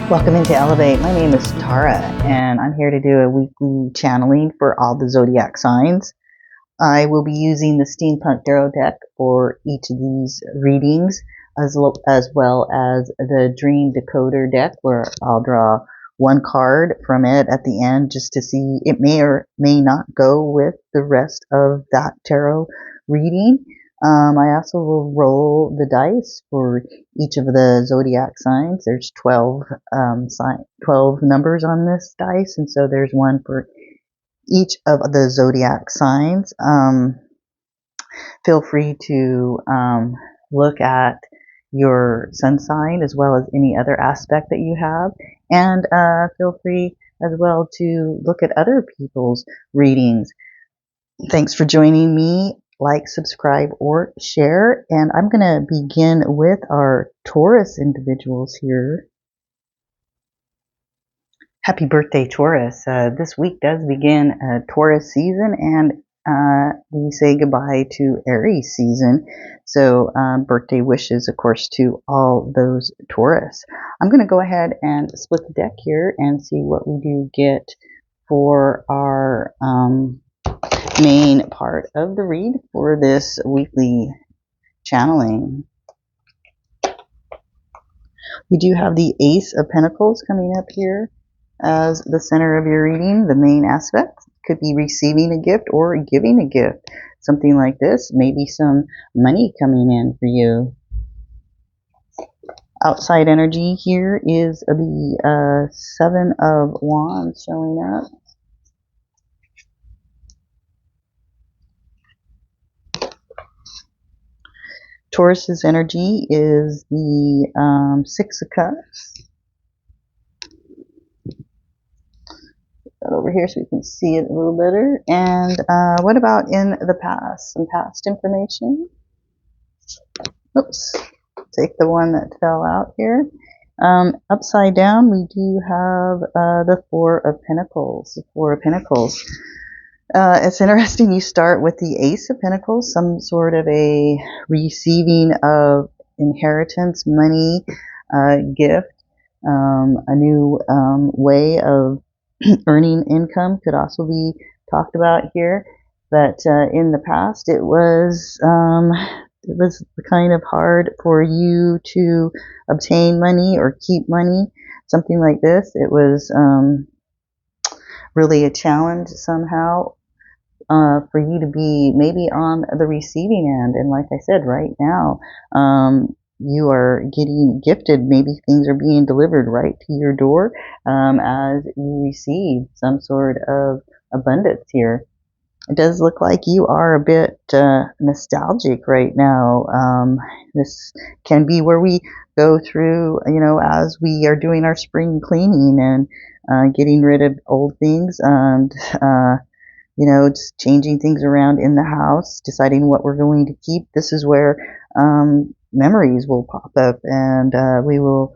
Welcome into Elevate. My name is Tara, and I'm here to do a weekly channeling for all the zodiac signs. I will be using the Steampunk Tarot deck for each of these readings, as well as the Dream Decoder deck, where I'll draw one card from it at the end just to see it may or may not go with the rest of that tarot reading. I also will roll the dice for each of the zodiac signs. There's 12 numbers on this dice, and so there's one for each of the zodiac signs. Feel free to look at your sun sign as well as any other aspect that you have, and feel free as well to look at other people's readings. Thanks for joining me. Like, subscribe, or share. And I'm going to begin with our Taurus individuals here. Happy birthday, Taurus. This week does begin Taurus season, and we say goodbye to Aries season. So birthday wishes, of course, to all those Taurus. I'm going to go ahead and split the deck here and see what we do get for our main part of the read for this weekly channeling. You do have the Ace of Pentacles coming up here as the center of your reading. The main aspect could be receiving a gift or giving a gift. Something like this, maybe some money coming in for you. Outside energy here is the Seven of Wands showing up. Taurus's energy is the Six of Cups. Put that over here so we can see it a little better. And what about in the past? Some past information. Oops. Take the one that fell out here. Upside down, we do have the Four of Pentacles. The Four of Pentacles. It's interesting, you start with the Ace of Pentacles, some sort of a receiving of inheritance, money, gift, a new way of earning income could also be talked about here. But in the past, it was kind of hard for you to obtain money or keep money, something like this. It was really a challenge somehow. For you to be maybe on the receiving end. And like I said, right now, you are getting gifted. Maybe things are being delivered right to your door as you receive some sort of abundance here. It does look like you are a bit nostalgic right now. This can be where we go through, as we are doing our spring cleaning and getting rid of old things and just changing things around in the house, deciding what we're going to keep. This is where memories will pop up, and we will,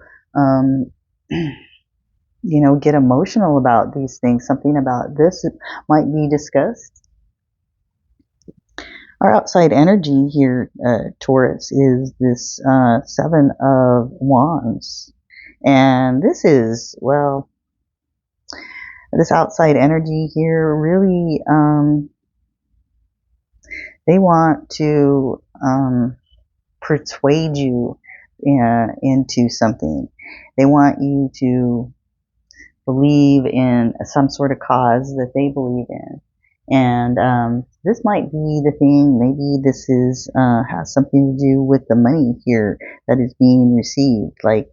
get emotional about these things. Something about this might be discussed. Our outside energy here, Taurus, is this Seven of Wands. And this is, this outside energy here really, they want to persuade you into something. They want you to believe in some sort of cause that they believe in. And this might be the thing. Maybe this is has something to do with the money here that is being received. Like,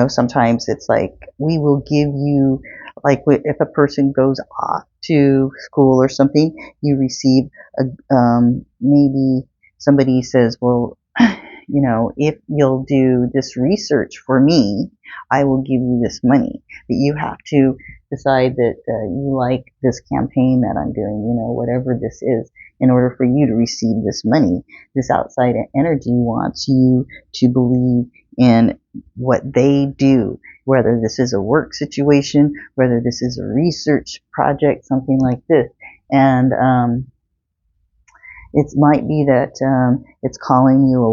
sometimes it's like we will give you, like if a person goes off to school or something, you receive maybe somebody says, well, if you'll do this research for me, I will give you this money. But you have to decide that you like this campaign that I'm doing, whatever this is, in order for you to receive this money. This outside energy wants you to believe in what they do, whether this is a work situation, whether this is a research project, something like this. And it might be that it's calling you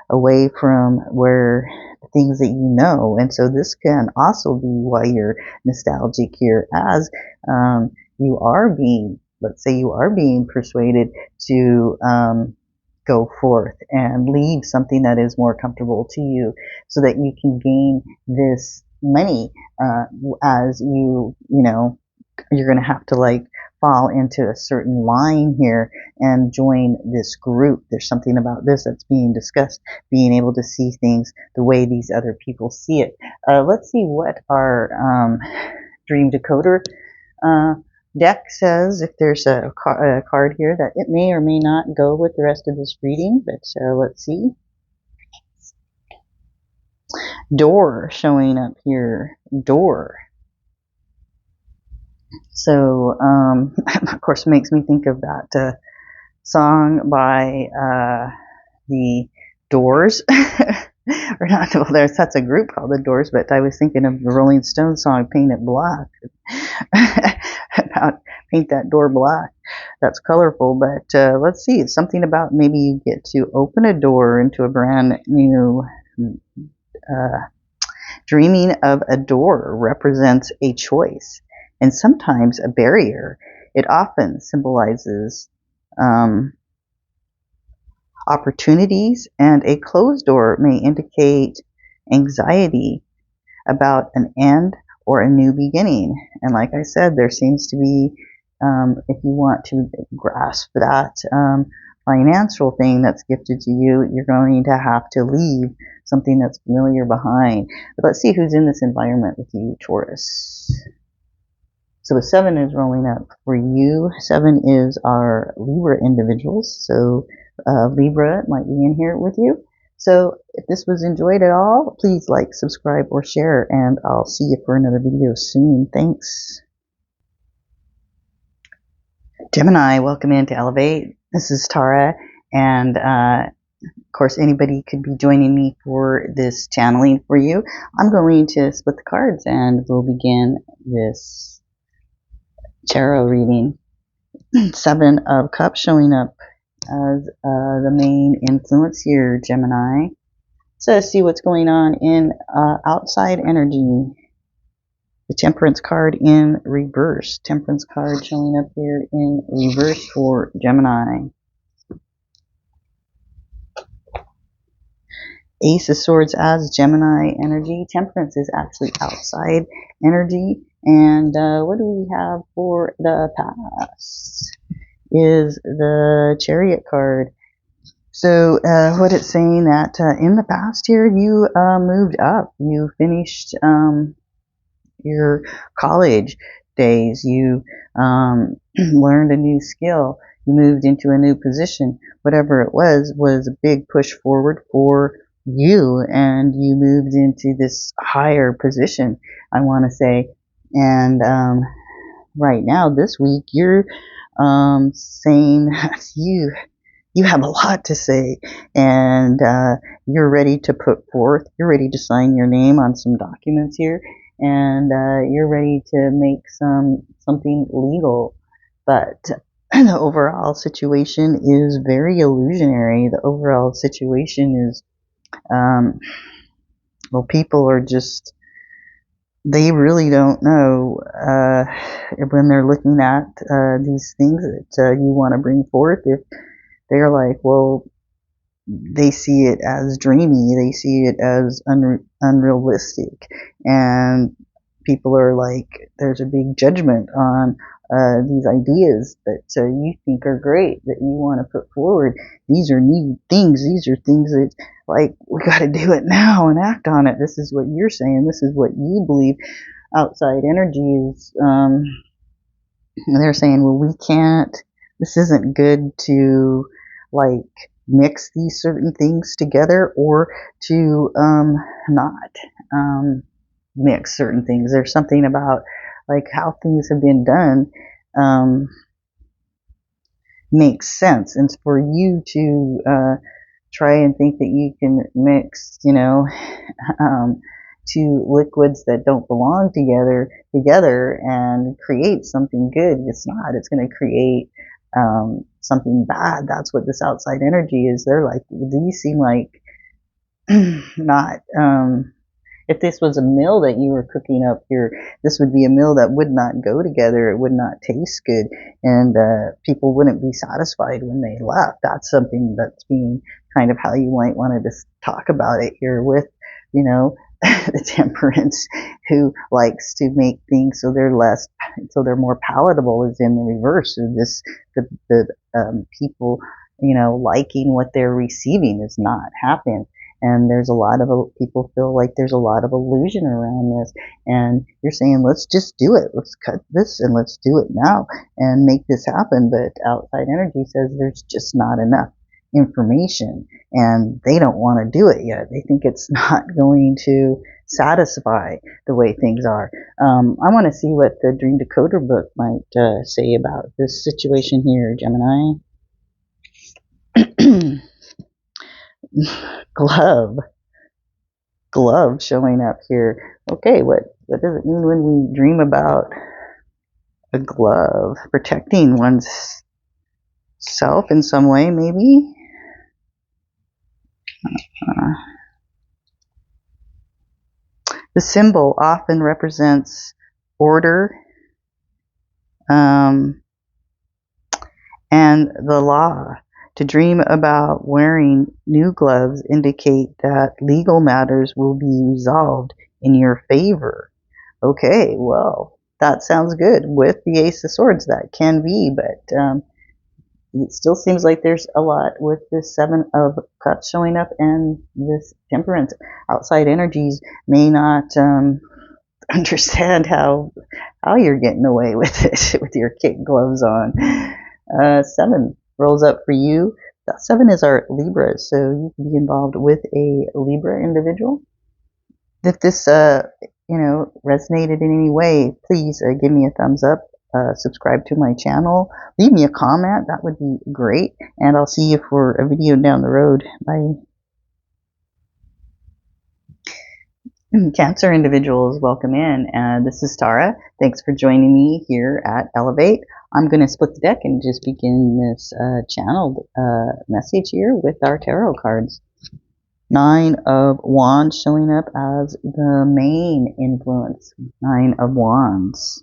away from where things that you know. And so this can also be why you're nostalgic here, as you are being, let's say you are being persuaded to go forth and leave something that is more comfortable to you so that you can gain this money as you're going to have to like fall into a certain line here and join this group. There's something about this that's being discussed, being able to see things the way these other people see it. Let's see what our Dream Decoder deck says, if there's a card here that it may or may not go with the rest of this reading, but let's see. Door showing up here. Door. So, of course, makes me think of that song by the Doors. Or not, well, that's a group called the Doors, but I was thinking of the Rolling Stones song, Paint It Black. About paint that door black. That's colorful, but let's see. It's something about maybe you get to open a door into a brand new dreaming of a door represents a choice and sometimes a barrier. It often symbolizes opportunities, and a closed door may indicate anxiety about an end or a new beginning. And like I said, there seems to be, if you want to grasp that financial thing that's gifted to you, you're going to have to leave something that's familiar behind. But let's see who's in this environment with you, Taurus. So the 7 is rolling up for you. 7 is our Libra individuals. So Libra might be in here with you. So if this was enjoyed at all, please like, subscribe, or share, and I'll see you for another video soon. Thanks. Gemini, welcome in to Elevate. This is Tara, and of course anybody could be joining me for this channeling for you. I'm going to split the cards and we'll begin this tarot reading. 7 of Cups showing up as the main influence here, Gemini. So let's see what's going on in outside energy. The Temperance card in reverse. Temperance card showing up here in reverse for Gemini. Ace of Swords as Gemini energy. Temperance is actually outside energy. And what do we have for the past? Is the Chariot card. So what it's saying that in the past year you moved up. You finished your college days. You learned a new skill. You moved into a new position. Whatever it was a big push forward for you, and you moved into this higher position, I want to say. And right now, this week, you're saying that you have a lot to say, and you're ready to put forth. You're ready to sign your name on some documents here, and you're ready to make something legal. But the overall situation is very illusionary. The overall situation is, well, people are just, they really don't know when they're looking at these things that you want to bring forth. If they're like, well, they see it as dreamy, they see it as unrealistic, and people are like, there's a big judgment on these ideas that you think are great, that you want to put forward. These are neat things. These are things that, like, we got to do it now and act on it. This is what you're saying. This is what you believe. Outside energy is, they're saying, well, we can't, this isn't good to, like, mix these certain things together, or to not mix certain things. There's something about, like, how things have been done makes sense. And for you to try and think that you can mix, two liquids that don't belong together and create something good. It's not. It's going to create something bad. That's what this outside energy is. They're like, these seem like not, if this was a meal that you were cooking up here, this would be a meal that would not go together. It would not taste good, and people wouldn't be satisfied when they left. That's something that's being kind of how you might want to just talk about it here with, you know, the Temperance, who likes to make things so they're more palatable, is in the reverse of this. The people, you know, liking what they're receiving is not happening. And there's a lot of people feel like there's a lot of illusion around this. And you're saying, let's just do it. Let's cut this and let's do it now and make this happen. But outside energy says there's just not enough information and they don't want to do it yet. They think it's not going to satisfy the way things are. I want to see what the Dream Decoder book might say about this situation here, Gemini. Glove showing up here. Okay, what does it mean when we dream about a glove? Protecting one's self in some way, maybe? The symbol often represents order and the law. To dream about wearing new gloves indicate that legal matters will be resolved in your favor. Okay, well, that sounds good. With the Ace of Swords, that can be, but it still seems like there's a lot with this Seven of Cups showing up and this Temperance. Outside energies may not understand how you're getting away with it with your kid gloves on. 7 rolls up for you. That 7 is our Libra, so you can be involved with a Libra individual. If this, resonated in any way, please give me a thumbs up. Subscribe to my channel. Leave me a comment. That would be great. And I'll see you for a video down the road. Bye. Cancer individuals, welcome in. This is Tara. Thanks for joining me here at Elevate. I'm going to split the deck and just begin this channeled message here with our tarot cards. 9 of Wands showing up as the main influence. 9 of Wands.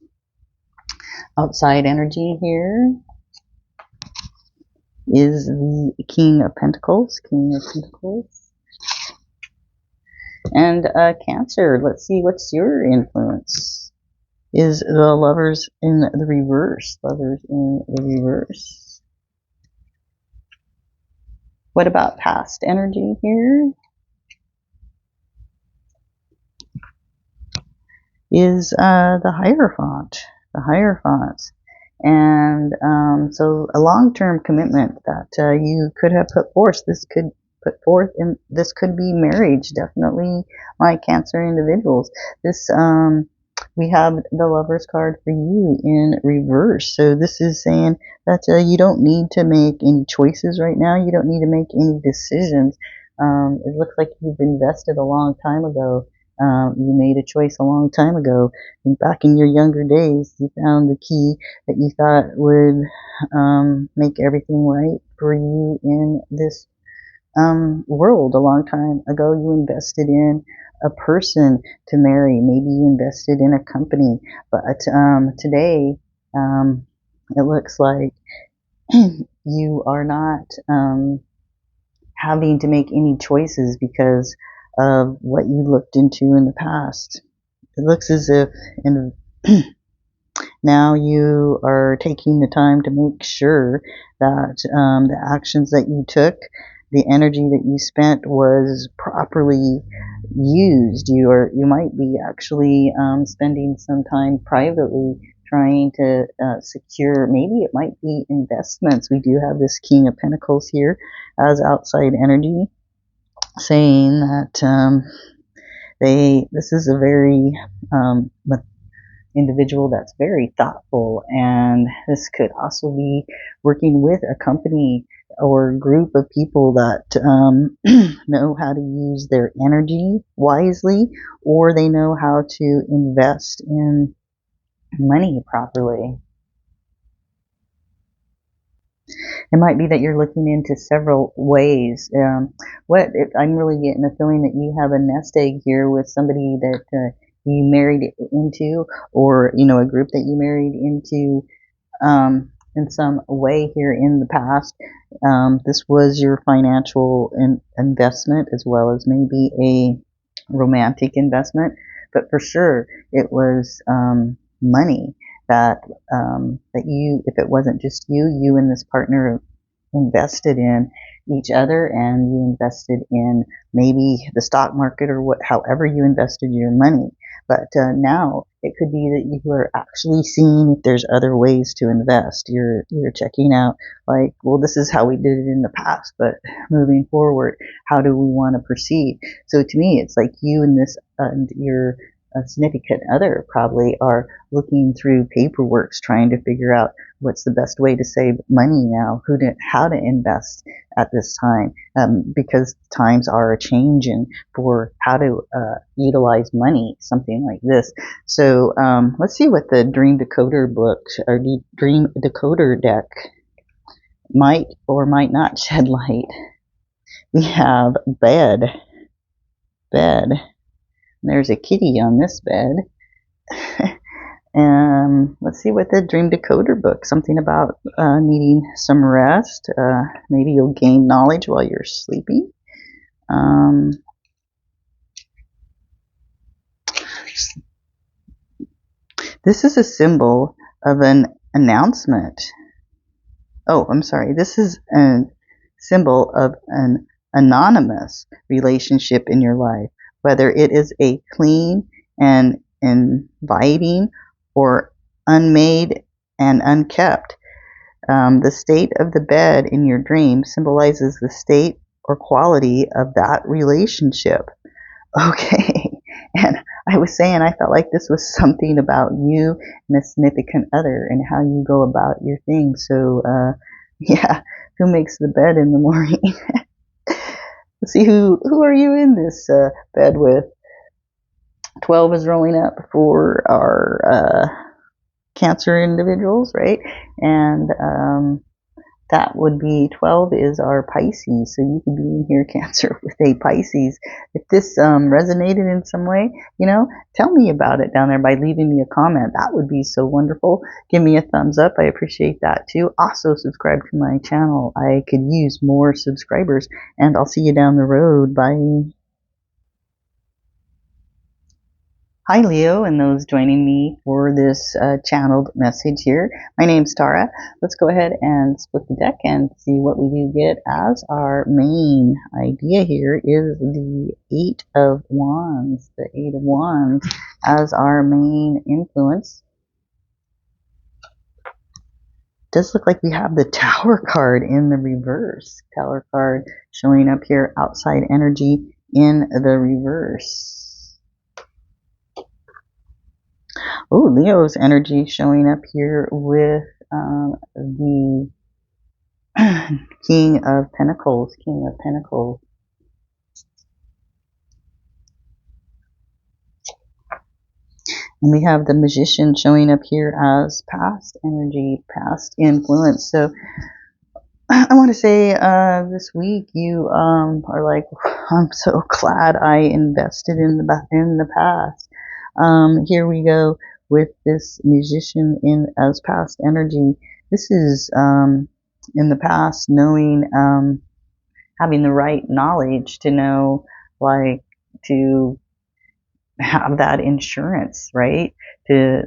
Outside energy here is the King of Pentacles. King of Pentacles. And Cancer, let's see, what's your influence? Is the Lovers in the reverse. Lovers in the reverse. What about past energy here? Is the Hierophant. The Hierophant. And so a long-term commitment that you could have put forth. This could be marriage, definitely, my Cancer individuals. This we have the Lover's card for you in reverse. So this is saying that you don't need to make any choices right now. You don't need to make any decisions. It looks like you've invested a long time ago. You made a choice a long time ago. And back in your younger days, you found the key that you thought would make everything right for you in this world. A long time ago, you invested in a person to marry. Maybe you invested in a company, but today it looks like you are not having to make any choices because of what you looked into in the past. It looks as if now you are taking the time to make sure that the actions that you took, the energy that you spent, was properly used. You might be actually spending some time privately trying to secure, maybe it might be investments. We do have this King of Pentacles here as outside energy, saying that this is a very individual that's very thoughtful, and this could also be working with a company or group of people that know how to use their energy wisely, or they know how to invest in money properly. It might be that you're looking into several ways. I'm really getting a feeling that you have a nest egg here with somebody that you married into, or a group that you married into in some way here in the past. This was your financial investment, as well as maybe a romantic investment, but for sure it was money that you, if it wasn't just you and this partner invested in each other, and you invested in maybe the stock market, or however you invested your money. But now it could be that you are actually seeing if there's other ways to invest. You're checking out, like, well, this is how we did it in the past, but moving forward, how do we want to proceed? So to me, it's like you and this and your significant other probably are looking through paperwork, trying to figure out what's the best way to save money now, how to invest at this time, because times are changing for how to utilize money, something like this. So let's see what the Dream Decoder book, or the Dream Decoder deck, might or might not shed light. We have bed. There's a kitty on this bed. And let's see what the Dream Decoder book, something about needing some rest. Maybe you'll gain knowledge while you're sleeping. This is a symbol of an announcement. Oh, I'm sorry. This is a symbol of an anonymous relationship in your life, whether it is a clean and inviting, or unmade and unkept. The state of the bed in your dream symbolizes the state or quality of that relationship. Okay. And I was saying I felt like this was something about you and a significant other and how you go about your things. So, yeah, who makes the bed in the morning? Let's see, who are you in this bed with? 12 is rolling up for our Cancer individuals, right? And that would be 12 is our Pisces. So you could be in here, Cancer, with a Pisces. If this resonated in some way, tell me about it down there by leaving me a comment. That would be so wonderful. Give me a thumbs up. I appreciate that too. Also, subscribe to my channel. I could use more subscribers, and I'll see you down the road. Bye. Hi Leo, and those joining me for this channeled message here. My name's Tara. Let's go ahead and split the deck and see what we do get as our main idea here is the Eight of Wands. The Eight of Wands as our main influence. Does look like we have the Tower card in the reverse. Tower card showing up here, outside energy in the reverse. Oh, Leo's energy showing up here with the King of Pentacles. King of Pentacles. And we have the Magician showing up here as past energy, past influence. So I want to say this week you are like, I'm so glad I invested in the past. Here we go with this Musician in as past energy. This is in the past, knowing, having the right knowledge to know, like, to have that insurance, right? To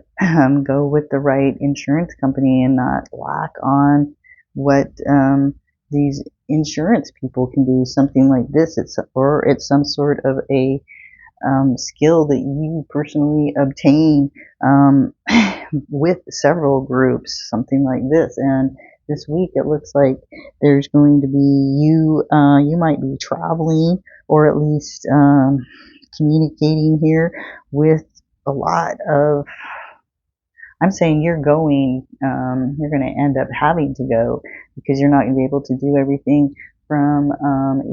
go with the right insurance company and not lack on what these insurance people can do. Something like this, it's some sort of a skill that you personally obtain with several groups, something like this. And this week it looks like there's going to be you might be traveling, or at least communicating here with a lot of I'm saying you're going, you're going to end up having to go because you're not going to be able to do everything from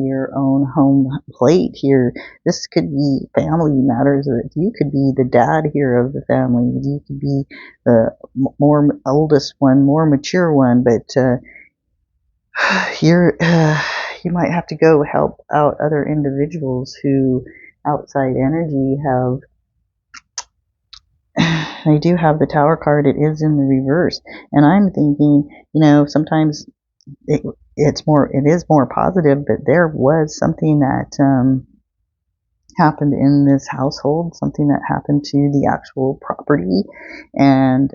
your own home plate here. This could be family matters. You could be the dad here of the family. You could be the more oldest one, more mature one, but you might have to go help out other individuals who outside energy have. They do have the Tower card. It is in the reverse, and I'm thinking, sometimes it is more positive, but there was something that happened in this household, something that happened to the actual property, and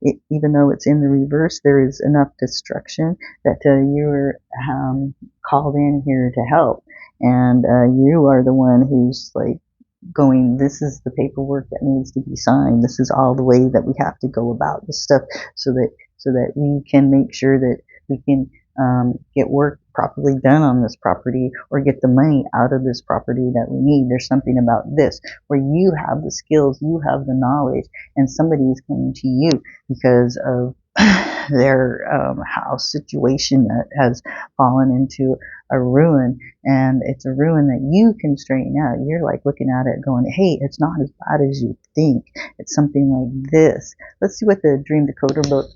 even though it's in the reverse, there is enough destruction that you're called in here to help, and you are the one who's like going, this is the paperwork that needs to be signed, this is all the way that we have to go about this stuff so that we can make sure that we can get work properly done on this property or get the money out of this property that we need. There's something about this where you have the skills, you have the knowledge, and somebody is coming to you because of their house situation that has fallen into a ruin, and it's a ruin that you can straighten out. You're like looking at it going, hey, it's not as bad as you think. It's something like this. Let's see what the Dream Decoder book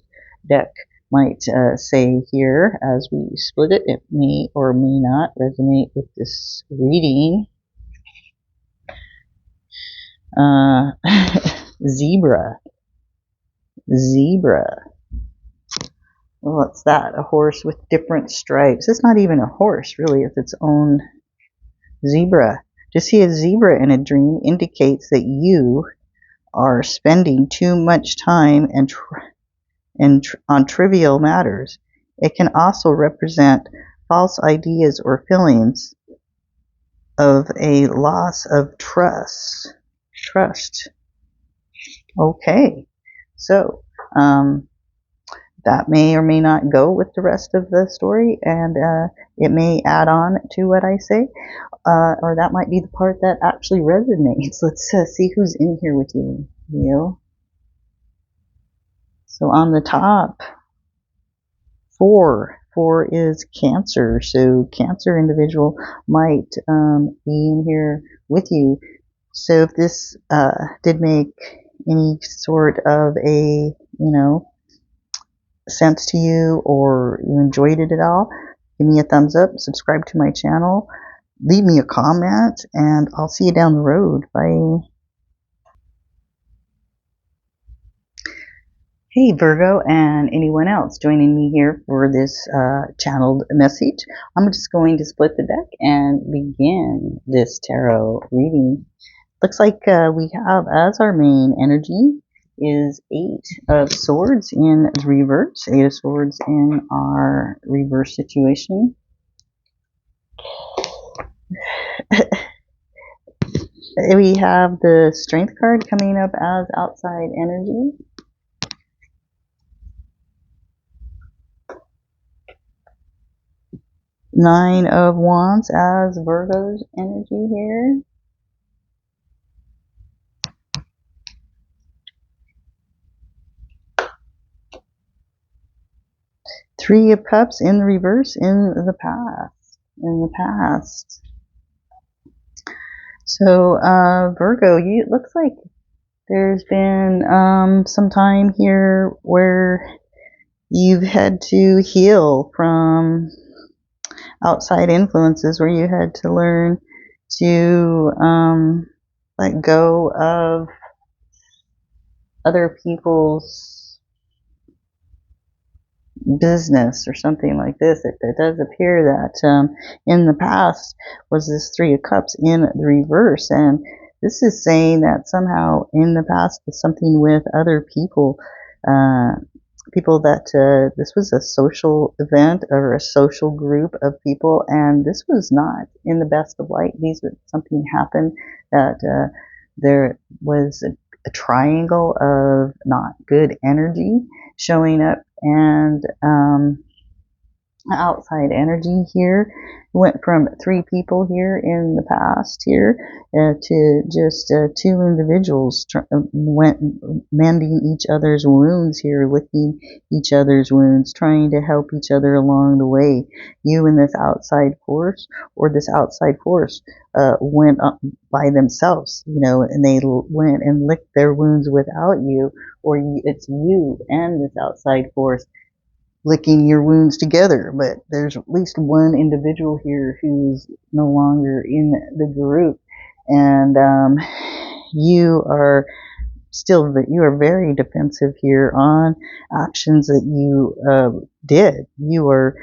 deck might say here as we split it. It may or may not resonate with this reading. Zebra. Well, what's that? A horse with different stripes. It's not even a horse, really. It's its own zebra. To see a zebra in a dream indicates that you are spending too much time on trivial matters. It can also represent false ideas or feelings of a loss of trust. Okay, so that may or may not go with the rest of the story, and it may add on to what I say, or that might be the part that actually resonates. Let's see who's in here with you, Leo. So on the top, 4 is Cancer. So Cancer individual might be in here with you. So if this did make any sort of a, sense to you, or you enjoyed it at all, give me a thumbs up, subscribe to my channel, leave me a comment, and I'll see you down the road. Bye. Hey Virgo and anyone else joining me here for this channeled message. I'm just going to split the deck and begin this tarot reading. Looks like we have as our main energy is 8 of Swords in the reverse. 8 of Swords in our reverse situation. We have the Strength card coming up as outside energy. Nine of Wands as Virgo's energy here. Three of Cups in the reverse in the past. So Virgo, it looks like there's been some time here where you've had to heal from outside influences, where you had to learn to let go of other people's business or something like this. It does appear that in the past was this 3 of Cups in the reverse, and this is saying that somehow in the past was something with other people, people that this was a social event or a social group of people, and this was not in the best of light. Something happened that there was a triangle of not good energy showing up, and outside energy here. Went from 3 people here in the past here to just 2 individuals went mending each other's wounds here, licking each other's wounds, trying to help each other along the way. You and this outside force, or this outside force, went up by themselves, you know, and they went and licked their wounds without you, or it's you and this outside force licking your wounds together. But there's at least one individual here who's no longer in the group, and you are you are very defensive here on actions that you did. You are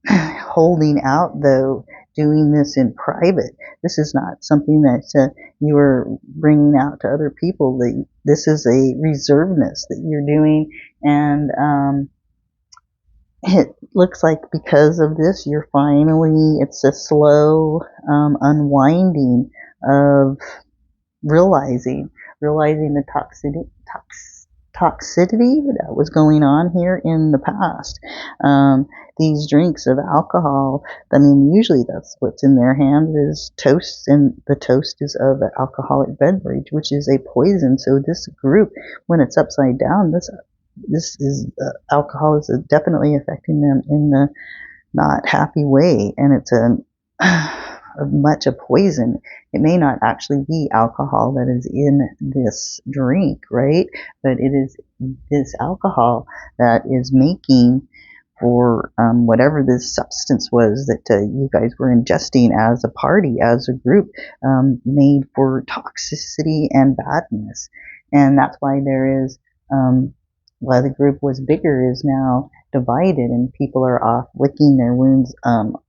holding out, though, doing this in private. This is not something that you are bringing out to other people. This is a reservedness that you're doing, and it looks like because of this, you're finally, it's a slow unwinding of realizing the toxicity that was going on here in the past. These drinks of alcohol, I mean, usually that's what's in their hands is toast, and the toast is of an alcoholic beverage, which is a poison. So this group, when it's upside down, this is alcohol is definitely affecting them in the not happy way, and it's much a poison. It may not actually be alcohol that is in this drink, right? But it is this alcohol that is making for whatever this substance was that you guys were ingesting as a party, as a group, made for toxicity and badness. And that's why there is why the group was bigger is now divided, and people are off licking their wounds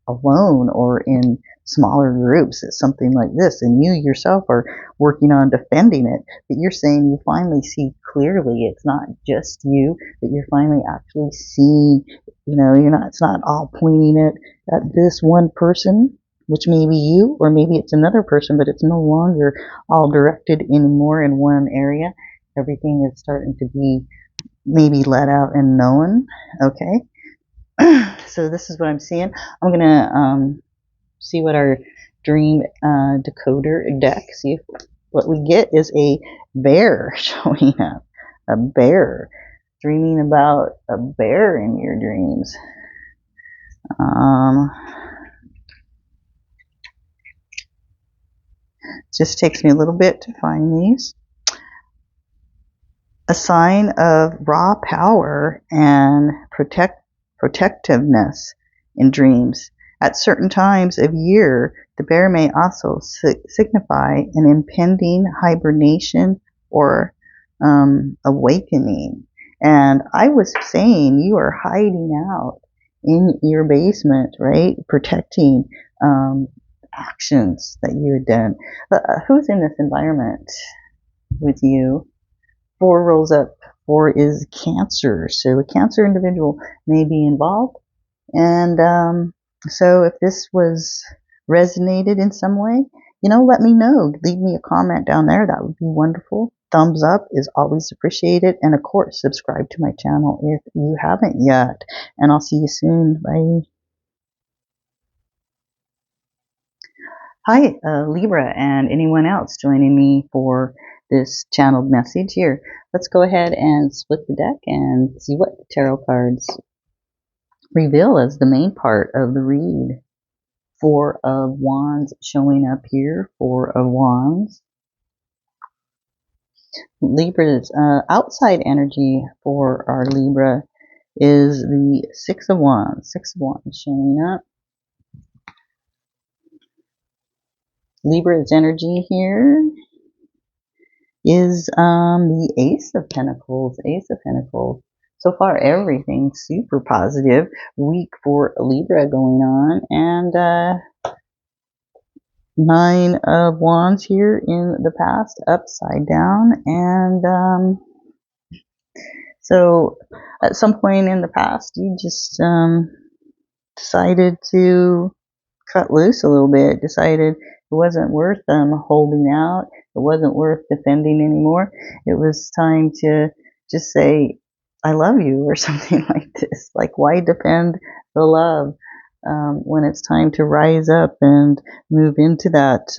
alone or in smaller groups. It's something like this, and you yourself are working on defending it. But you're saying you finally see clearly. It's not just you, but you're finally actually seeing. You know, it's not all pointing it at this one person, which may be you, or maybe it's another person, but it's no longer all directed anymore in one area. Everything is starting to be maybe let out and known. Okay. So this is what I'm seeing. I'm gonna see what our dream decoder deck, see if what we get is a bear showing up. A bear. Dreaming about a bear in your dreams. Just takes me a little bit to find these. A sign of raw power and protectiveness in dreams. At certain times of year, the bear may also signify an impending hibernation or awakening. And I was saying you are hiding out in your basement, right? Protecting actions that you had done. Who's in this environment with you? 4 rolls up. 4 is Cancer. So a Cancer individual may be involved. And so if this was resonated in some way, let me know. Leave me a comment down there. That would be wonderful. Thumbs up is always appreciated. And of course, subscribe to my channel if you haven't yet. And I'll see you soon. Bye. Hi, Libra, and anyone else joining me for this channeled message here. Let's go ahead and split the deck and see what the tarot cards reveal as the main part of the read. 4 of Wands showing up here. 4 of Wands. Libra's outside energy for our Libra is the 6 of Wands. 6 of Wands showing up. Libra's energy here is the Ace of Pentacles. Ace of Pentacles. So far, everything's super positive. Week for Libra going on. And 9 of Wands here in the past, upside down. And so at some point in the past, you just decided to cut loose a little bit, decided it wasn't worth holding out. It wasn't worth defending anymore. It was time to just say, I love you or something like this. Like, why defend the love when it's time to rise up and move into that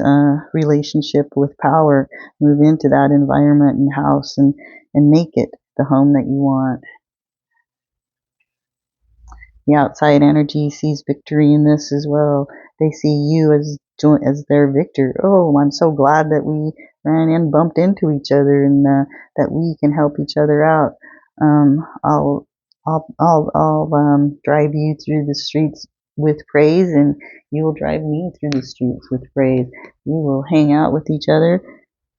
relationship with power, move into that environment and house, and make it the home that you want. The outside energy sees victory in this as well. They see you as their victor. Oh, I'm so glad that we ran and bumped into each other, and that we can help each other out. I'll drive you through the streets with praise, and you will drive me through the streets with praise. We will hang out with each other,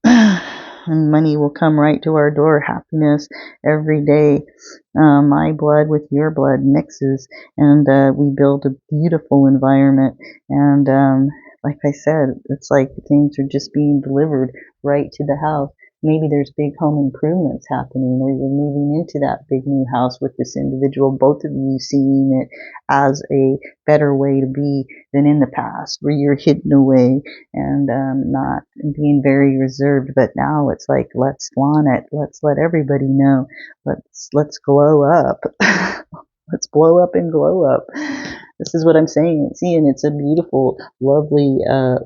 and money will come right to our door. Happiness every day. My blood with your blood mixes, and we build a beautiful environment. And like I said, it's like things are just being delivered right to the house. Maybe there's big home improvements happening, or you're moving into that big new house with this individual, both of you seeing it as a better way to be than in the past, where you're hidden away and not being very reserved. But now it's like, let's flaunt it. Let's let everybody know. Let's glow up. Let's blow up and glow up. This is what I'm saying. Seeing it's a beautiful, lovely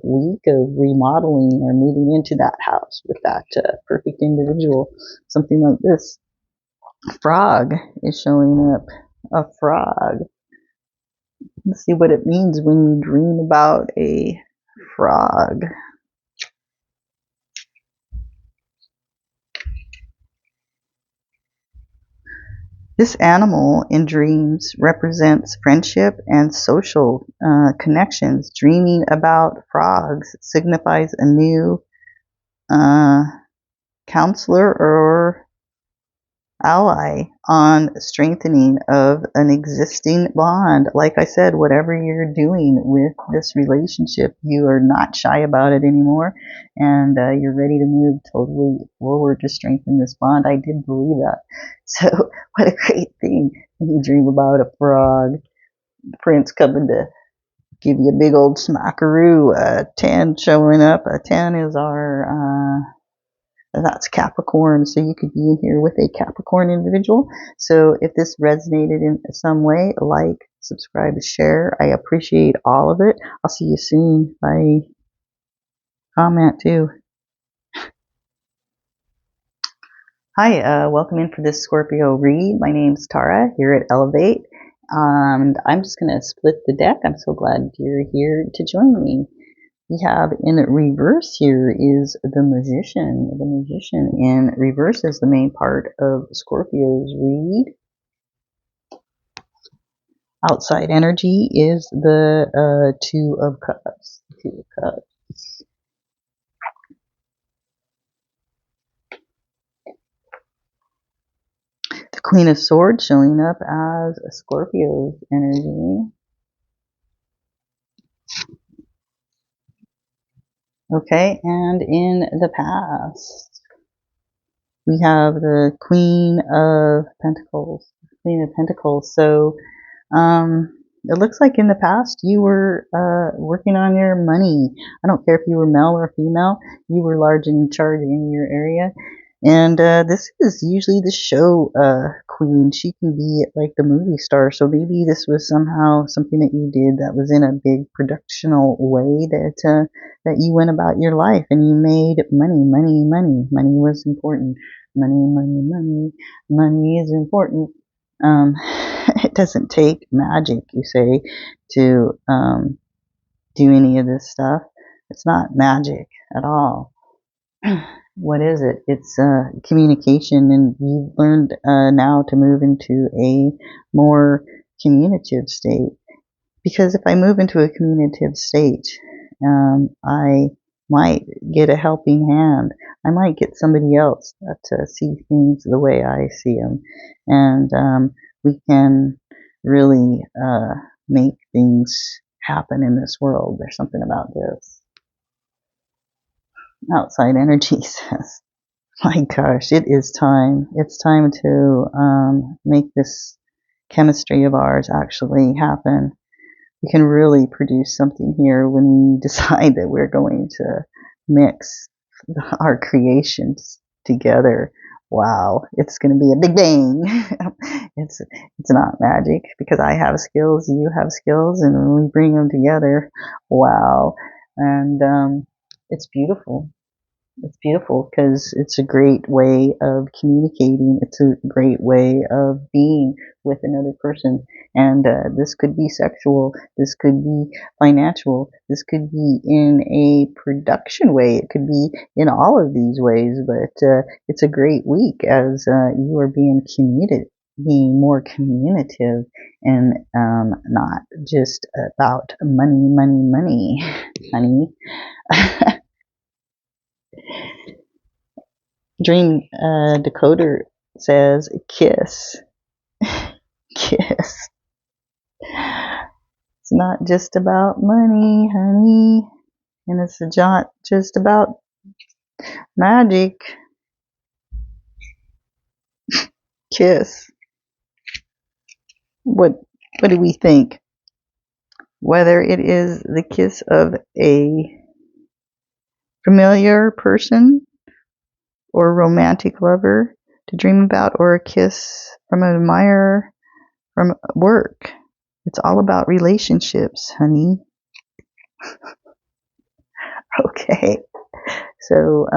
week of remodeling or moving into that house with that perfect individual. Something like this. Frog is showing up. A frog. Let's see what it means when you dream about a frog. This animal in dreams represents friendship and social connections. Dreaming about frogs signifies a new counselor or ally on strengthening of an existing bond. Like I said, whatever you're doing with this relationship, you are not shy about it anymore, and you're ready to move totally forward to strengthen this bond. I did believe that. So what a great thing when you dream about a frog. Prince coming to give you a big old smackaroo. 10 showing up. A 10 is our that's Capricorn, so you could be in here with a Capricorn individual. So if this resonated in some way, like, subscribe, share. I appreciate all of it. I'll see you soon. Bye. Comment too. Hi, welcome in for this Scorpio read. My name's Tara here at Elevate, and I'm just going to split the deck. I'm so glad you're here to join me. We have in reverse here is the Magician. The Magician in reverse is the main part of Scorpio's read. Outside energy is the Two of Cups. Two of Cups. The Queen of Swords showing up as Scorpio's energy. Okay, and in the past, we have the Queen of Pentacles. Queen of Pentacles. So, it looks like in the past you were working on your money. I don't care if you were male or female. You were large and in charge in your area. And this is usually the show queen. She can be like the movie star. So maybe this was somehow something that you did that was in a big productional way that you went about your life and you made money. Money was important. Money is important. It doesn't take magic, you say, to do any of this stuff. It's not magic at all. What is it? It's communication, and you've learned now to move into a more communicative state. Because if I move into a communicative state, I might get a helping hand. I might get somebody else to see things the way I see them, and we can really make things happen in this world. There's something about this. Outside energy says, my gosh, it is time. It's time to make this chemistry of ours actually happen. We can really produce something here when we decide that we're going to mix our creations together. wow, it's going to be a big bang. it's not magic because I have skills, you have skills, and when we bring them together, wow. And it's beautiful. It's beautiful because it's a great way of communicating. It's a great way of being with another person. And this could be sexual. This could be financial. This could be in a production way. It could be in all of these ways. But it's a great week as you are being more communicative and not just about money, money, money, honey. Dream Decoder says kiss. Kiss. It's not just about money, honey. And it's not just about magic. Kiss. What do we think? Whether it is the kiss of a familiar person or romantic lover to dream about, or a kiss from an admirer from work. It's all about relationships, honey. Okay. So,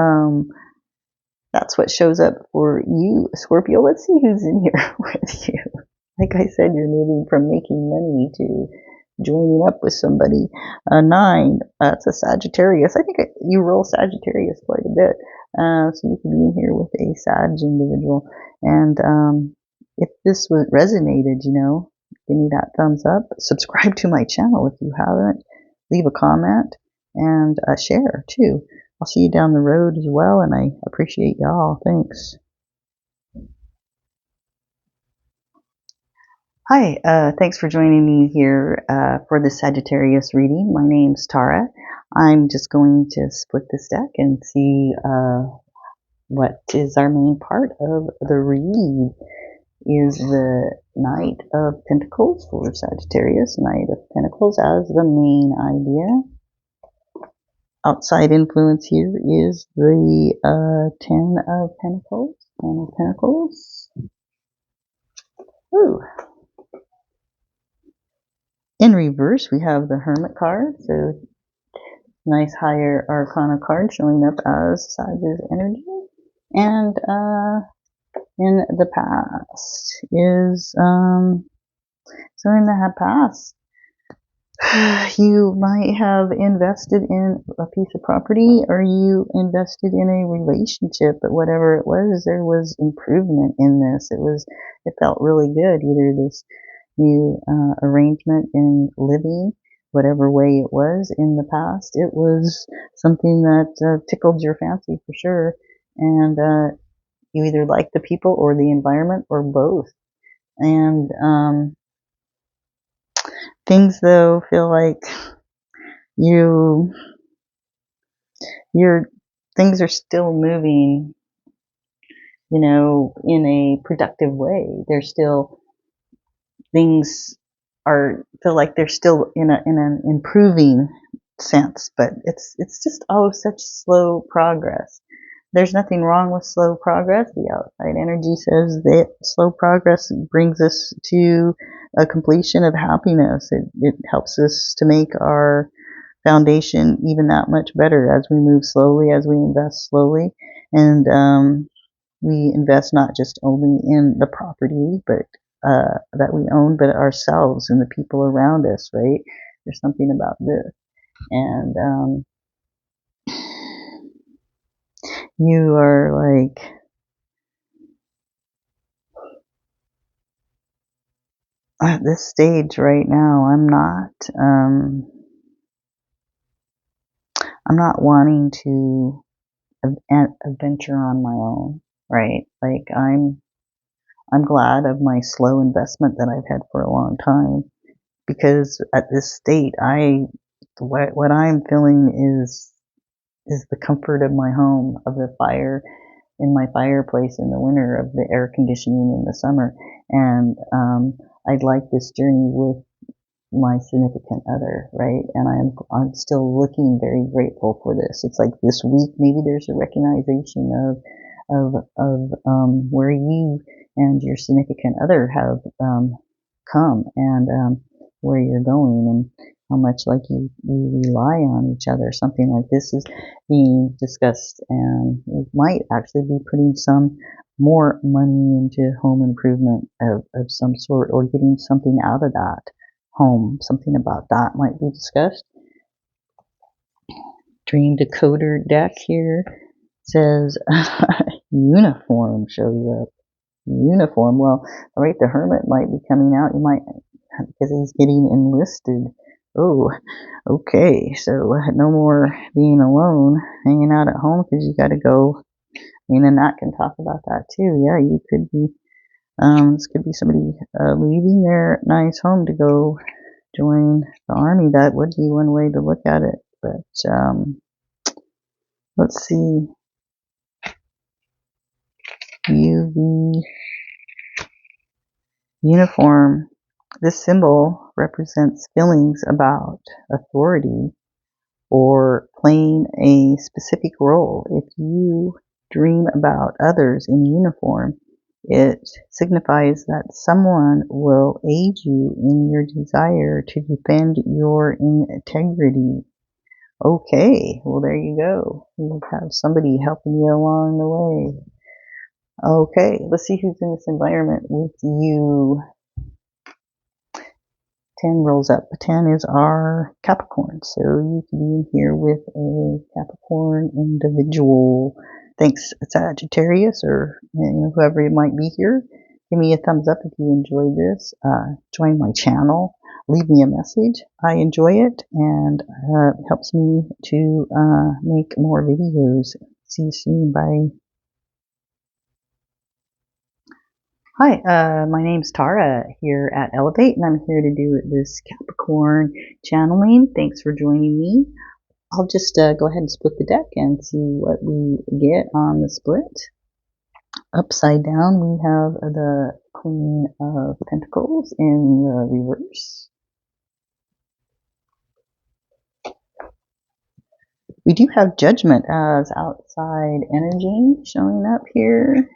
that's what shows up for you, Scorpio. Let's see who's in here with you. Like I said, you're moving from making money to joining up with somebody. 9, that's a Sagittarius. I think you roll Sagittarius quite a bit. So you can be in here with a Sag individual. And if this resonated, give me that thumbs up. Subscribe to my channel if you haven't. Leave a comment and share too. I'll see you down the road as well, and I appreciate y'all. Thanks. Hi, thanks for joining me here for the Sagittarius reading. My name's Tara. I'm just going to split this deck and see what is our main part of the read. Is the Knight of Pentacles for Sagittarius. Knight of Pentacles as the main idea. Outside influence here is the 10 of Pentacles. 10 of Pentacles. Ooh. In reverse, we have the Hermit card. So, nice higher arcana card showing up as Sag's energy. And in the past is, so in the past, you might have invested in a piece of property, or you invested in a relationship, but whatever it was, there was improvement in this. It felt really good. Either this new arrangement in living, whatever way it was in the past, it was something that tickled your fancy for sure. And you either like the people or the environment or both. And things though feel like your things are still moving, in a productive way. There's still things feel like they're still in an improving sense, but it's just such slow progress. There's nothing wrong with slow progress. The outside energy says that slow progress brings us to a completion of happiness. It helps us to make our foundation even that much better as we move slowly, as we invest slowly. And we invest not just only in the property but that we own, but ourselves and the people around us, right? There's something about this. And you are like, at this stage right now, I'm not wanting to adventure on my own, right? Like I'm glad of my slow investment that I've had for a long time, because at this state, what I'm feeling is the comfort of my home, of the fire in my fireplace in the winter, of the air conditioning in the summer. And I'd like this journey with my significant other, right? And I'm still looking very grateful for this. It's like this week, maybe there's a recognition where you and your significant other have come, and where you're going, and how much like you rely on each other. Something like this is being discussed, and you might actually be putting some more money into home improvement of some sort, or getting something out of that home. Something about that might be discussed. Dream Decoder deck here says uniform shows up. Uniform. Well, right, the Hermit might be coming out. You might, because he's getting enlisted. Oh, okay. So no more being alone, hanging out at home because you got to go. And Nat can talk about that too. Yeah, you could be. This could be somebody leaving their nice home to go join the army. That would be one way to look at it. But let's see. UV uniform. This symbol represents feelings about authority or playing a specific role. If you dream about others in uniform, it signifies that someone will aid you in your desire to defend your integrity. Okay, well, there you go. You have somebody helping you along the way. Okay, let's see who's in this environment with you. 10 rolls up. 10 is our Capricorn. So you can be in here with a Capricorn individual. Thanks, Sagittarius, or whoever it might be here. Give me a thumbs up if you enjoyed this. Join my channel. Leave me a message. I enjoy it, and it helps me to make more videos. See you soon. Bye. Hi, my name's Tara here at Elevate, and I'm here to do this Capricorn channeling. Thanks for joining me. I'll just go ahead and split the deck and see what we get on the split. Upside down, we have the Queen of Pentacles in the reverse. We do have Judgment as outside energy showing up here.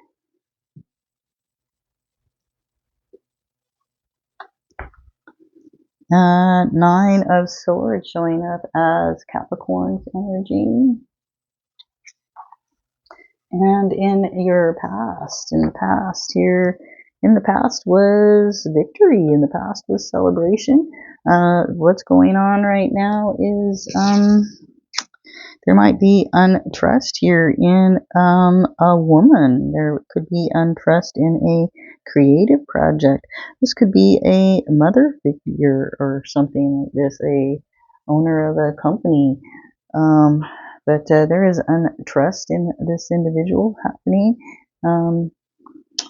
Nine of Swords showing up as Capricorn's energy. And in your past, in the past was victory, in the past was celebration. What's going on right now is there might be untrust here in a woman. There could be untrust in a creative project. This could be a mother figure or something like this, a owner of a company. But there is untrust in this individual happening.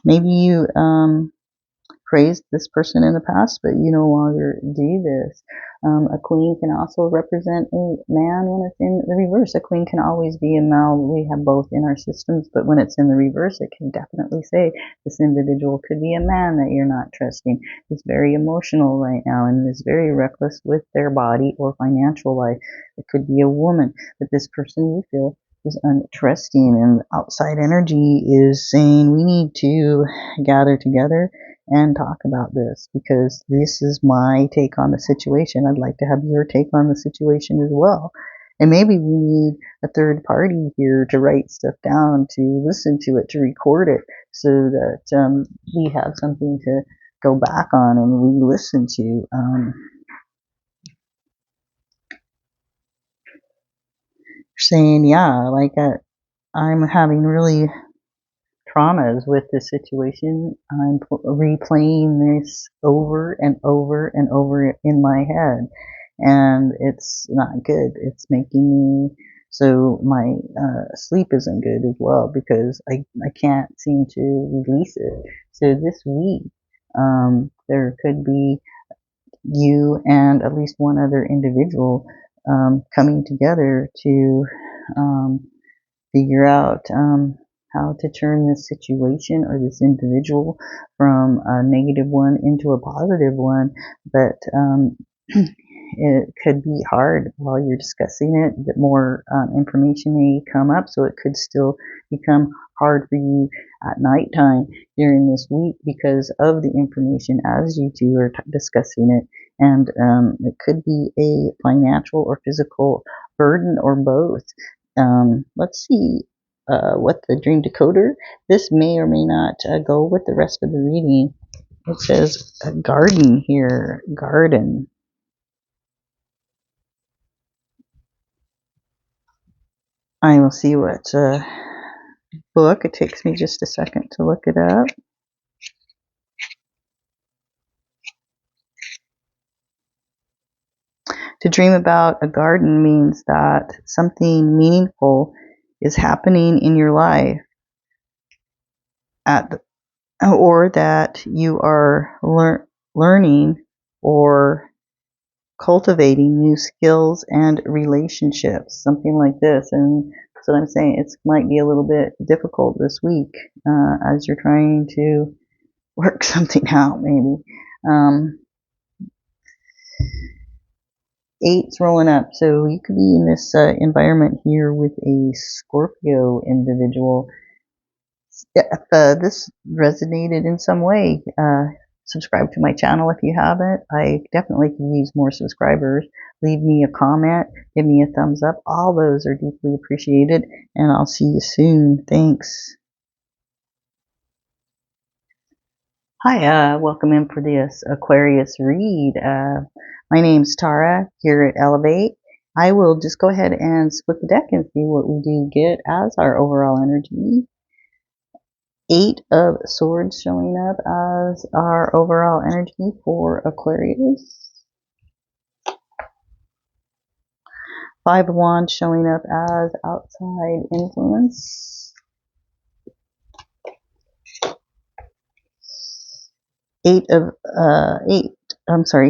Maybe you praised this person in the past, but you no longer do this. A queen can also represent a man when it's in the reverse. A queen can always be a male. We have both in our systems, but when it's in the reverse, it can definitely say this individual could be a man that you're not trusting. Is very emotional right now and is very reckless with their body or financial life. It could be a woman, but this person you feel is untrusting, and outside energy is saying we need to gather together and talk about this, because this is my take on the situation. I'd like to have your take on the situation as well. And maybe we need a third party here to write stuff down, to listen to it, to record it, so that we have something to go back on and re-listen to. Saying, yeah, like I'm having really traumas with this situation. I'm replaying this over and over and over in my head, and it's not good. It's making me, so my sleep isn't good as well, because I can't seem to release it. So this week, there could be you and at least one other individual coming together to figure out how to turn this situation or this individual from a negative one into a positive one. But it could be hard while you're discussing it. That more information may come up, so it could still become hard for you at nighttime during this week because of the information as you two are discussing it. And it could be a financial or physical burden or both. Let's see what the dream decoder. This may or may not go with the rest of the reading. It says a garden here. Garden. I will see what book. It takes me just a second to look it up. To dream about a garden means that something meaningful is happening in your life or that you are learning or cultivating new skills and relationships, something like this. And that's what I'm saying. It might be a little bit difficult this week as you're trying to work something out, maybe. Eight's rolling up, so you could be in this environment here with a Scorpio individual. If this resonated in some way, subscribe to my channel if you haven't. I definitely can use more subscribers. Leave me a comment, give me a thumbs up. All those are deeply appreciated, and I'll see you soon. Thanks. Hi, welcome in for this Aquarius read. My name's Tara here at Elevate. I will just go ahead and split the deck and see what we do get as our overall energy. 8 of Swords showing up as our overall energy for Aquarius. 5 of Wands showing up as outside influence. 8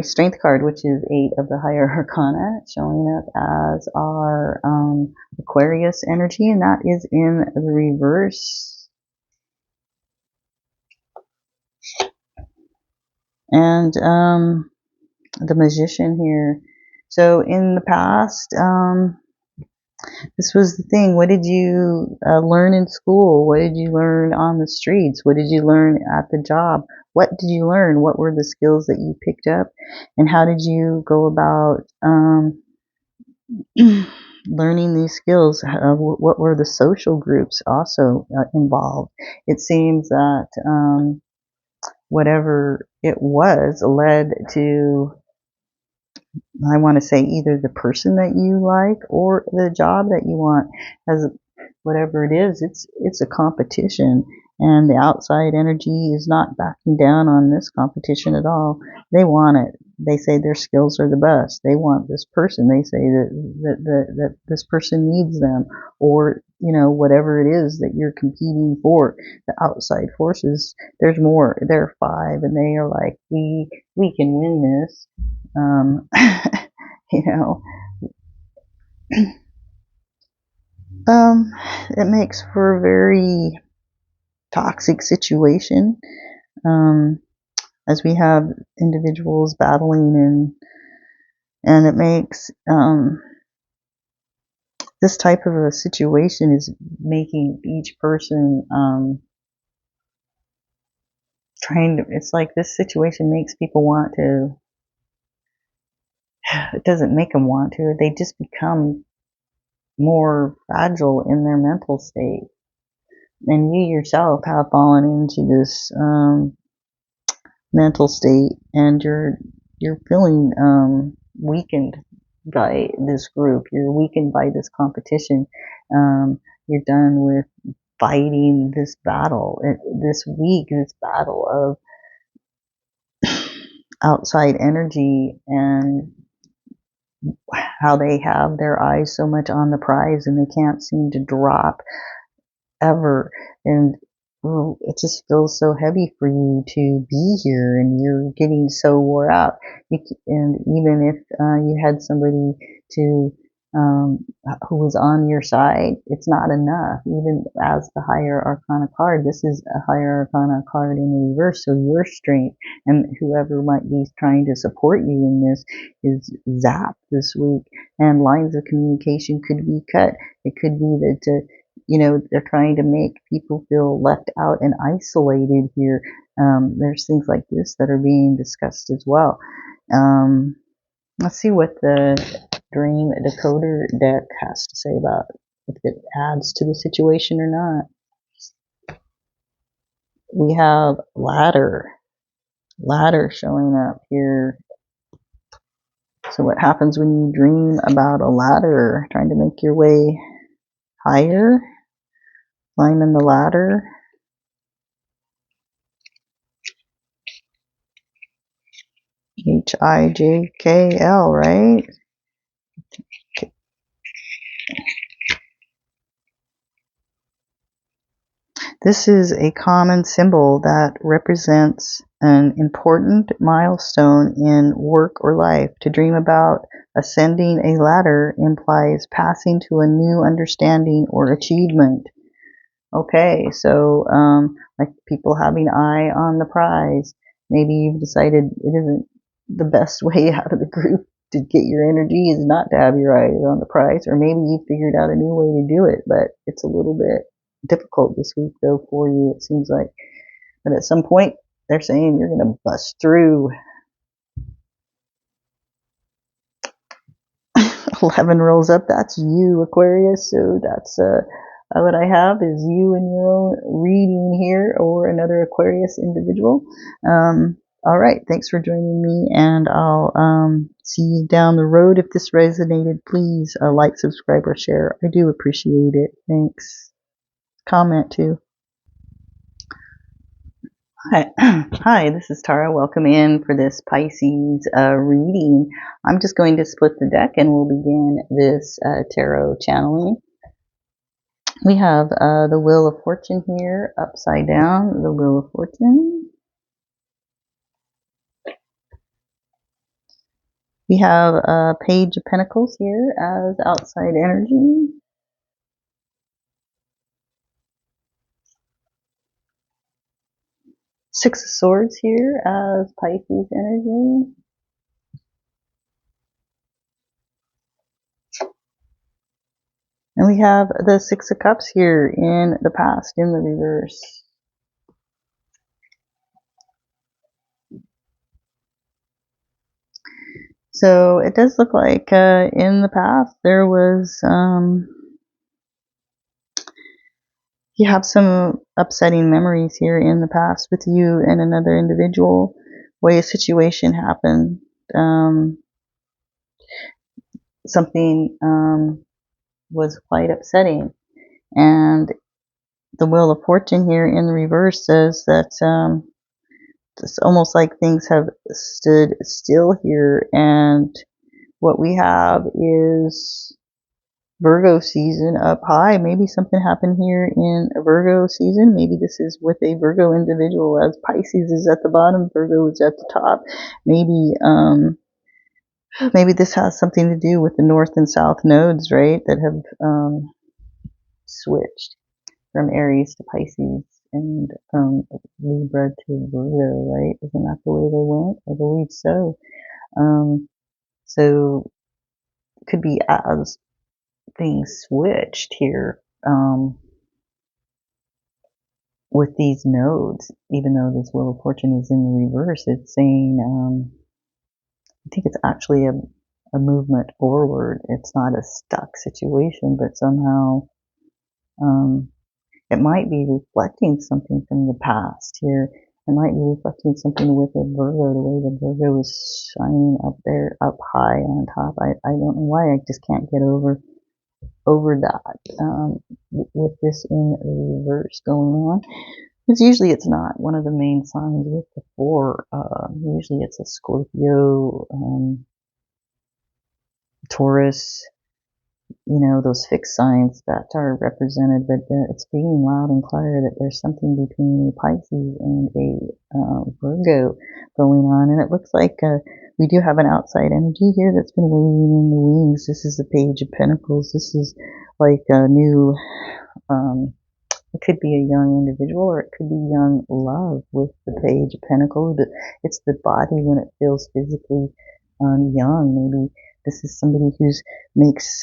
Strength card, which is 8 of the higher arcana, showing up as our Aquarius energy, and that is in the reverse. And the Magician here. So in the past, this was the thing. What did you learn in school? What did you learn on the streets? What did you learn at the job? What did you learn? What were the skills that you picked up? And how did you go about learning these skills? What were the social groups also involved? It seems that whatever it was led to, I want to say, either the person that you like or the job that you want. As whatever it is, it's a competition, and the outside energy is not backing down on this competition at all. They want it. They say their skills are the best. They want this person. They say that this person needs them, or whatever it is that you're competing for. The outside forces. There's more. There are 5, and they are like, we can win this. It makes for a very toxic situation, as we have individuals battling, and it makes this type of a situation is making each person it's like this situation makes people want to, it doesn't make them want to, they just become more fragile in their mental state. And you yourself have fallen into this mental state, and you're feeling weakened by this group. You're weakened by this competition. You're done with fighting this battle, this battle of outside energy, and how they have their eyes so much on the prize and they can't seem to drop ever. And it just feels so heavy for you to be here, and you're getting so wore out. And even if you had somebody to who was on your side, it's not enough. Even as the higher arcana card, this is a higher arcana card in reverse, so your strength and whoever might be trying to support you in this is zapped this week, and lines of communication could be cut. It could be that you know, they're trying to make people feel left out and isolated here. There's things like this that are being discussed as well. Let's see what the Dream Decoder deck has to say about if it adds to the situation or not. We have ladder showing up here. So what happens when you dream about a ladder, trying to make your way higher, climbing the ladder? Hijkl, right? This is a common symbol that represents an important milestone in work or life. To dream about ascending a ladder implies passing to a new understanding or achievement. Okay, so like people having eye on the prize. Maybe you've decided it isn't the best way out of the group to get your energy is not to have your eyes on the prize, or maybe you figured out a new way to do it, but it's a little bit difficult this week though for you, it seems like. But at some point they're saying you're going to bust through. 11 rolls up, that's you, Aquarius. So that's what I have is you in your own reading here, or another Aquarius individual. All right, thanks for joining me, and I'll see you down the road. If this resonated, please like, subscribe, or share. I do appreciate it. Thanks. Comment too. Hi, this is Tara. Welcome in for this Pisces reading. I'm just going to split the deck and we'll begin this tarot channeling. We have the Wheel of Fortune here, upside down, the Wheel of Fortune. We have a Page of Pentacles here as outside energy. Six of Swords here as Pisces energy. And we have the Six of Cups here in the past, in the reverse. So it does look like in the past there was, you have some upsetting memories here in the past with you and another individual, way a situation happened. Something was quite upsetting. And the Wheel of Fortune here in the reverse says that it's almost like things have stood still here, and what we have is Virgo season up high. Maybe something happened here in a Virgo season. Maybe this is with a Virgo individual, as Pisces is at the bottom, Virgo is at the top. Maybe maybe this has something to do with the north and south nodes, right, that have switched from Aries to Pisces and from Libra to Virgo, right? Isn't that the way they went? I believe so. So it could be as things switched here with these nodes, even though this Wheel of Fortune is in the reverse, it's saying, I think it's actually a movement forward. It's not a stuck situation, but somehow it might be reflecting something from the past here. It might be reflecting something with a Virgo, the way the Virgo is shining up there, up high on top. I don't know why, I just can't get over that with this in reverse going on. Because usually it's not one of the main signs with the 4. Usually it's a Scorpio, Taurus, you know, those fixed signs that are represented, but it's being loud and clear that there's something between a Pisces and a Virgo going on. And it looks like we do have an outside energy here that's been waiting in the wings. This is the Page of Pentacles. This is like a new, it could be a young individual, or it could be young love with the Page of Pentacles. But it's the body when it feels physically young. Maybe this is somebody who's makes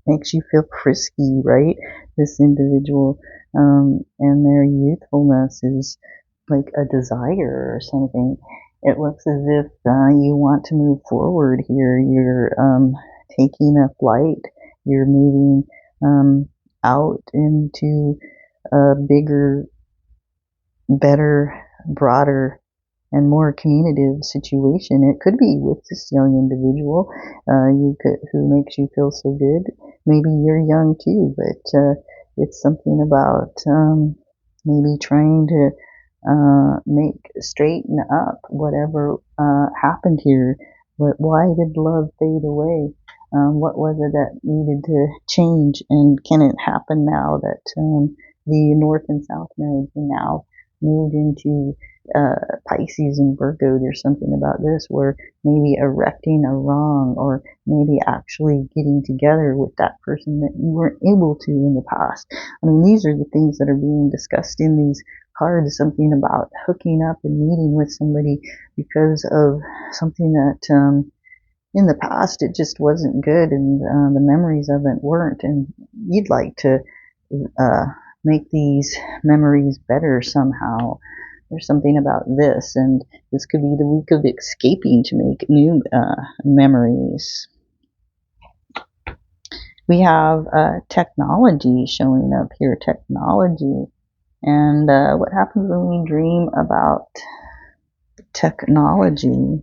makes you feel frisky, right? This individual, and their youthfulness is like a desire or something. It looks as if you want to move forward here. You're taking a flight. You're moving out into a bigger, better, broader, and more communicative situation. It could be with this young individual who makes you feel so good. Maybe you're young too, but it's something about maybe trying to straighten up whatever happened here. Why did love fade away? What was it that needed to change, and can it happen now that the North and South nodes are now moved into Pisces and Virgo? There's something about this where maybe erecting a wrong, or maybe actually getting together with that person that you weren't able to in the past. I mean, these are the things that are being discussed in these cards. Something about hooking up and meeting with somebody because of something that in the past it just wasn't good, and the memories of it weren't, and you'd like to uh, make these memories better somehow. There's something about this, and this could be the week of escaping to make new memories. We have technology showing up here, technology. And what happens when we dream about technology?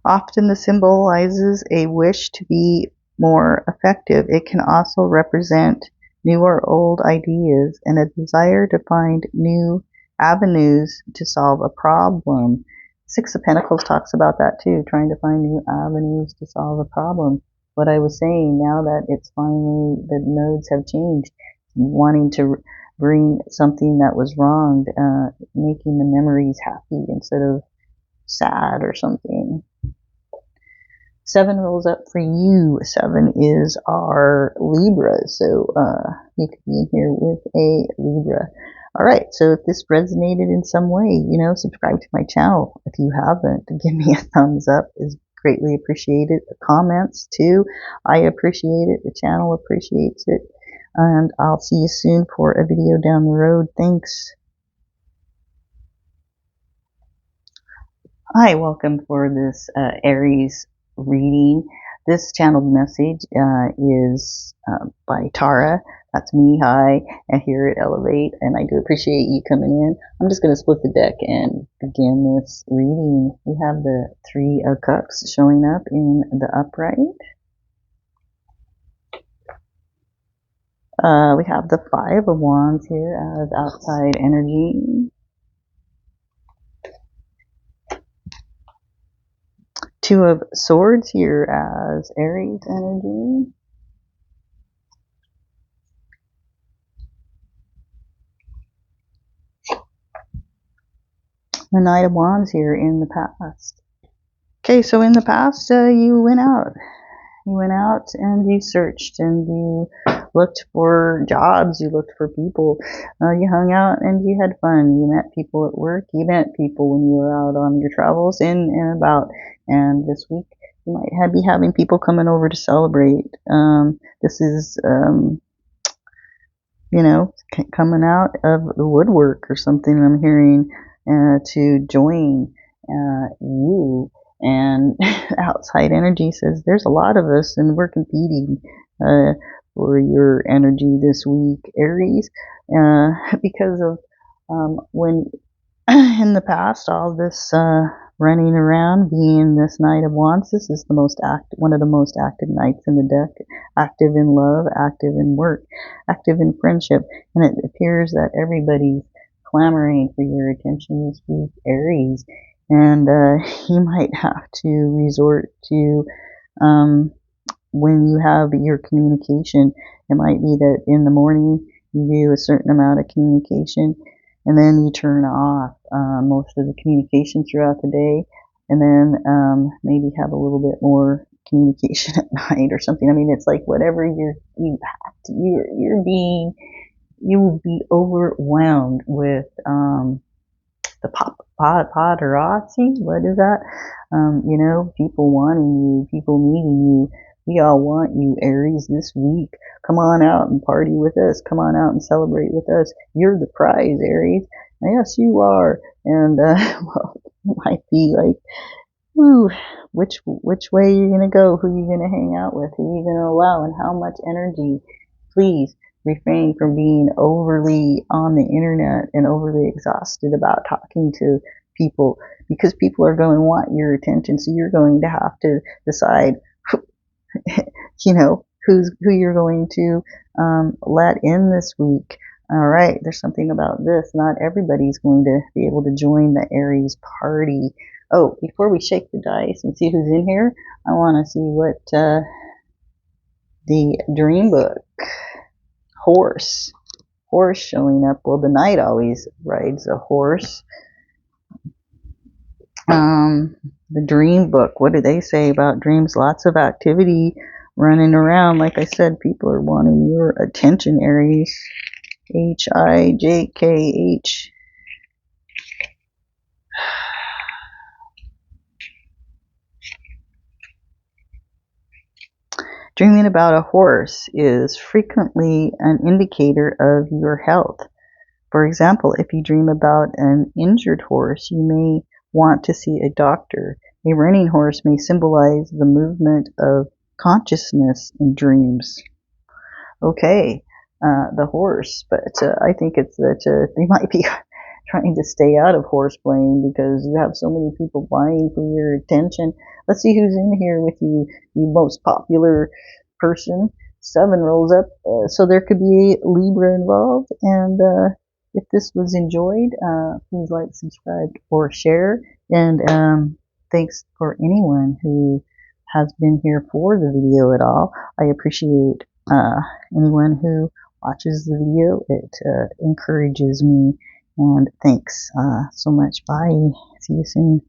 Often this symbolizes a wish to be more effective. It can also represent new or old ideas and a desire to find new avenues to solve a problem. Six of Pentacles talks about that too, trying to find new avenues to solve a problem. What I was saying, now that it's finally, the nodes have changed, wanting to bring something that was wrong, making the memories happy instead of sad or something. 7 rolls up for you. 7 is our Libra, so you could be in here with a Libra. All right, so if this resonated in some way, subscribe to my channel. If you haven't, give me a thumbs up. Is greatly appreciated. The comments too, I appreciate it. The channel appreciates it. And I'll see you soon for a video down the road. Thanks. Hi, welcome for this Aries reading. This channeled message is by Tara. That's me. Hi, and here at Elevate, and I do appreciate you coming in. I'm just going to split the deck and begin this reading. We have the 3 of Cups showing up in the upright. We have the 5 of Wands here as outside energy. 2 of Swords here as Aries energy. The Knight of Wands here in the past. Okay, so in the past, you went out. You went out and you searched and you looked for jobs, you looked for people, you hung out and you had fun. You met people at work, you met people when you were out on your travels in and about. And this week, you might be having people coming over to celebrate. This is, coming out of the woodwork or something. I'm hearing to join you. And outside energy says there's a lot of us and we're competing for your energy this week, Aries, because of when in the past all this running around, being this Knight of Wands. This is one of the most active knights in the deck. Active in love, active in work, active in friendship, and it appears that everybody's clamoring for your attention this week, Aries. And you might have to resort to, when you have your communication, it might be that in the morning you do a certain amount of communication and then you turn off most of the communication throughout the day, and then maybe have a little bit more communication at night or something. I mean, it's like whatever you're being you will be overwhelmed with the paparazzi. What is that? You know, people wanting you, people needing you. We all want you, Aries, this week. Come on out and party with us. Come on out and celebrate with us. You're the prize, Aries. Yes, you are. And well, it might be like, ooh, which way you're gonna go? Who you gonna hang out with? Who you gonna allow? And how much energy? Please refrain from being overly on the internet and overly exhausted about talking to people, because people are going to want your attention. So you're going to have to decide, you know, who you're going to let in this week. All right, there's something about this. Not everybody's going to be able to join the Aries party. Oh, before we shake the dice and see who's in here, I want to see what the dream book. Horse showing up. Well, the knight always rides a horse. The dream book, what do they say about dreams? Lots of activity running around. Like I said, people are wanting your attention, Aries. Hijkh. Dreaming about a horse is frequently an indicator of your health. For example, if you dream about an injured horse, you may want to see a doctor. A running horse may symbolize the movement of consciousness in dreams. Okay, the horse, but I think it's that they might be trying to stay out of horse playing because you have so many people vying for your attention. Let's see who's in here with you, the most popular person. 7 rolls up, so there could be Libra involved. And if this was enjoyed, please like, subscribe, or share. And thanks for anyone who has been here for the video at all. I appreciate anyone who watches the video. It encourages me. And thanks so much. Bye. See you soon.